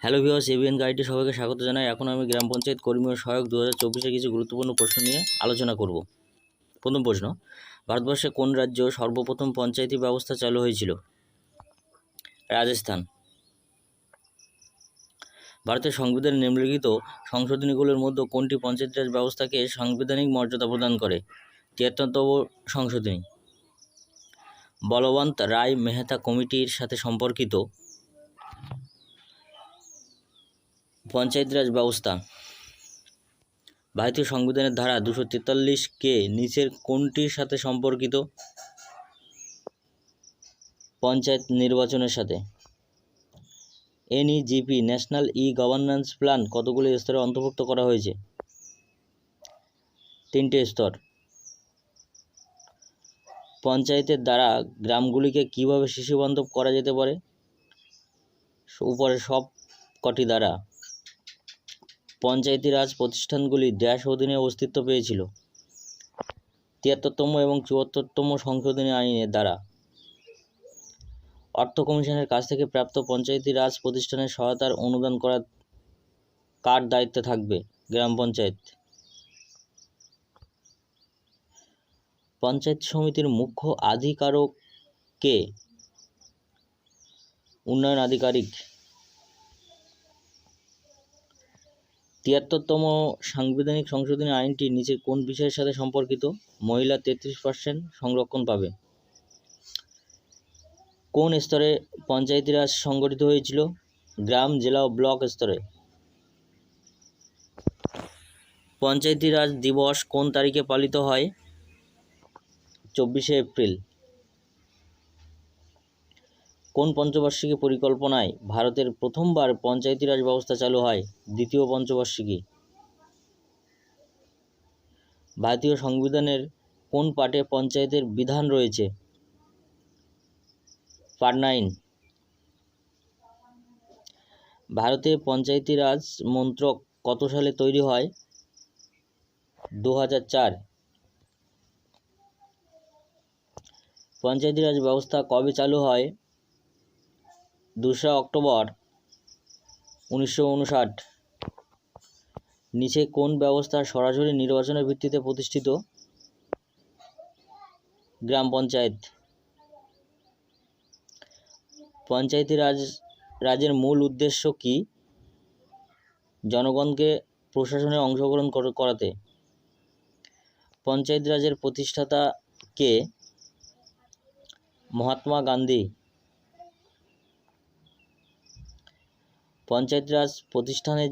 Hello viewers, ABN গাইডে সবাইকে স্বাগত জানাই। এখন আমি গ্রাম পঞ্চায়েত কর্মী ও সহায়ক 2024-এর কিছু গুরুত্বপূর্ণ প্রশ্ন নিয়ে আলোচনা করব। প্রথম প্রশ্ন, ভারতবর্ষে কোন রাজ্য সর্বপ্রথম পঞ্চায়েতি ব্যবস্থা চালু হয়েছিল? রাজস্থান। ভারতের সংবিধানে নিম্নলিখিত সংশোধনীগুলোর মধ্যে কোনটি পঞ্চায়েত রাজ ব্যবস্থাকে সাংবিধানিক মর্যাদা প্রদান করে? 73তম সংশোধনী। বলবন্ত রায় মেহতা কমিটির সাথে সম্পর্কিত পঞ্চায়েত রাজ ব্যবস্থা। ভারতীয় সংবিধানের ধারা 243 কে নিচের কোনটির সাথে সম্পর্কিত? পঞ্চায়েত নির্বাচনের সাথে। এনইজিপি ন্যাশনাল গভর্নেন্স প্ল্যান কতগুলি স্তরে অন্তর্ভুক্ত করা হয়েছে? 3টে স্তর। পঞ্চায়েতের দ্বারা গ্রামগুলিকে কিভাবে শিশুবান্ধব করা যেতে পারে? উপরের সব কটি দ্বারা। পঞ্চায়েতি রাজ প্রতিষ্ঠানগুলি ড্যাশ অধীনে অস্তিত্ব পেয়েছিল? 73তম এবং 74তম সংশোধনী আইনের দ্বারা। অর্থ কমিশনের কাছ থেকে প্রাপ্ত পঞ্চায়েতি রাজ প্রতিষ্ঠানের সহায়তার অনুদান করা কার দায়িত্বে থাকবে? গ্রাম পঞ্চায়েত। পঞ্চায়েত সমিতির মুখ্য আধিকারিক কে? উন্নয়ন আধিকারিক। 73তম সাংবিধানিক সংশোধনী আইনটি নিচের কোন বিষয়ের সাথে সম্পর্কিত? মহিলা 33% সংরক্ষণ পাবে। কোন স্তরে পঞ্চায়েতি রাজ সংগঠিত হয়েছিল? গ্রাম, জেলা ও ব্লক স্তরে। পঞ্চায়েতি রাজ দিবস কোন তারিখে পালিত হয়? 24শে এপ্রিল। কোন পঞ্চবার্ষিকী পরিকল্পনায় ভারতের প্রথমবার পঞ্চায়েতি রাজ ব্যবস্থা চালু হয়? দ্বিতীয় পঞ্চবার্ষিকী। ভারতীয় সংবিধানের কোন পার্টে পঞ্চায়েতের বিধান রয়েছে? পার্ট 9। ভারতে পঞ্চায়েতি রাজ মন্ত্রক কত সালে তৈরি হয়? 2004। পঞ্চায়েতি রাজ ব্যবস্থা কবে চালু হয়? 2 অক্টোবর 1959। নিচে কোন ব্যবস্থা সরাসরি নির্বাচনের ভিত্তিতে প্রতিষ্ঠিত? গ্রাম পঞ্চায়েত। পঞ্চায়েতি রাজের মূল উদ্দেশ্য কি? জনগণকে প্রশাসনে অংশগ্রহণ করাতে। পঞ্চায়েত রাজের প্রতিষ্ঠাতা কে? মহাত্মা গান্ধী। পঞ্চায়েত রাজ প্রতিষ্ঠানের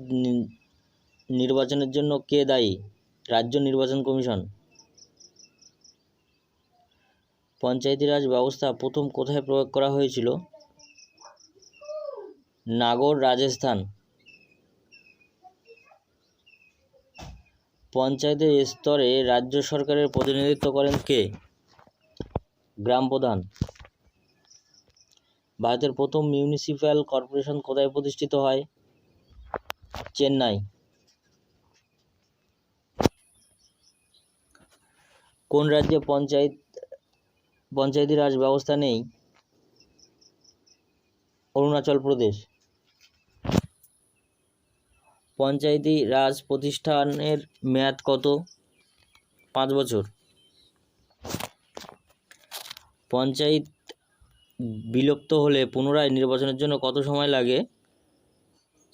নির্বাচনের জন্য কে দায়ী? রাজ্য নির্বাচন কমিশন। পঞ্চায়েতি রাজ ব্যবস্থা প্রথম কোথায় প্রয়োগ করা হয়েছিল? নাগর, রাজস্থান। পঞ্চায়েতের স্তরে রাজ্য সরকারের প্রতিনিধিত্ব করেন কে? গ্রাম প্রধান। ভারতের প্রথম মিউনিসিপ্যাল কর্পোরেশন কোথায় প্রতিষ্ঠিত হয়? চেন্নাই। কোন রাজ্যে পঞ্চায়েতি রাজ ব্যবস্থা নেই? অরুণাচল প্রদেশ। পঞ্চায়েতি রাজ প্রতিষ্ঠানের মেয়াদ কত? 5 বছর। পঞ্চায়েত বিলুপ্ত হলে পুনরায় নির্বাচনের জন্য কত সময় লাগে?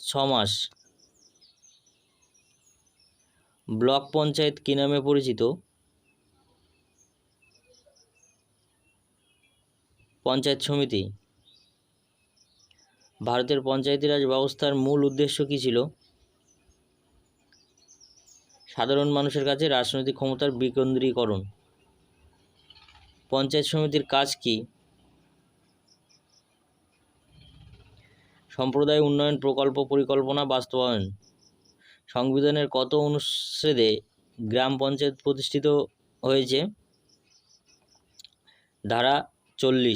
6 মাস। ব্লক পঞ্চায়েত কী নামে পরিচিত? পঞ্চায়েত সমিতি। ভারতের পঞ্চায়েতি রাজ ব্যবস্থার মূল উদ্দেশ্য কী ছিল? সাধারণ মানুষের কাছে রাজনৈতিক ক্ষমতার বিকেন্দ্রীকরণ। পঞ্চায়েত সমিতির কাজ কি? সম্প্রদায় উন্নয়ন প্রকল্প পরিকল্পনা বাস্তবায়ন। সংবিধানের কত অনুচ্ছেদে গ্রাম পঞ্চায়েত প্রতিষ্ঠিত হয়েছে? ধারা 40।